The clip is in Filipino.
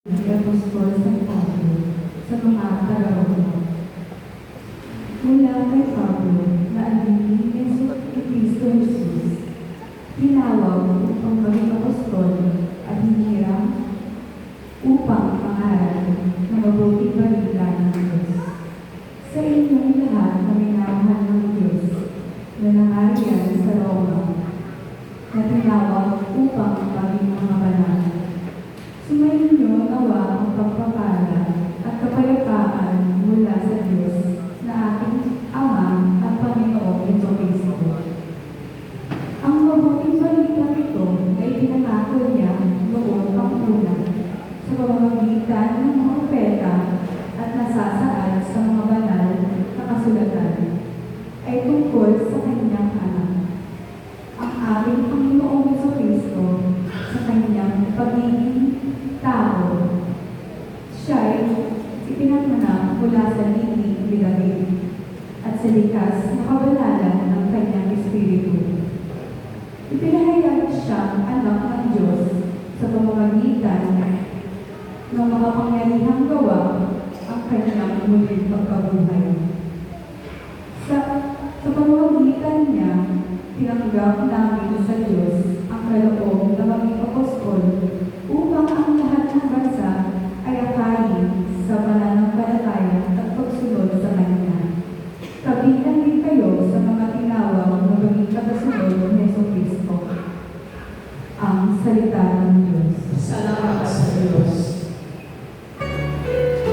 Apostol San Pablo sa mga taga-Roma. Mula kay Pablo na alipin ni Kristo Jesus, tinawag upang maging apostol at hinirang upang pangaral na mabuting balita ng Diyos. Sa inyong lahat na minamahal ng Diyos na nangariyan sa Roma, na tinawag upang maging mga banal. Sumayin niyo nawa ang pagpapala at kapayapaan mula sa Diyos na ating Ama at Panginoong Jesucristo. Ang mabuting balita ito ay pinangako niya noon pang una sa pamamagitan ng mga propeta at nasasaad sa mga banal na kasulatan ay tungkol sa kanyang anak, ang ating Panginoong Jesucristo, sa kanyang pagiging tao. Siya'y ipinanganak mula sa linig ni David at sa likas na kabanalan ng kanyang espiritu. Ipinahayag siyang anak ng Diyos sa pamamagitan ng makapangyarihang gawa ang kanyang muling pagkabuhay. Sa pamamagitan niya, tinanggap ng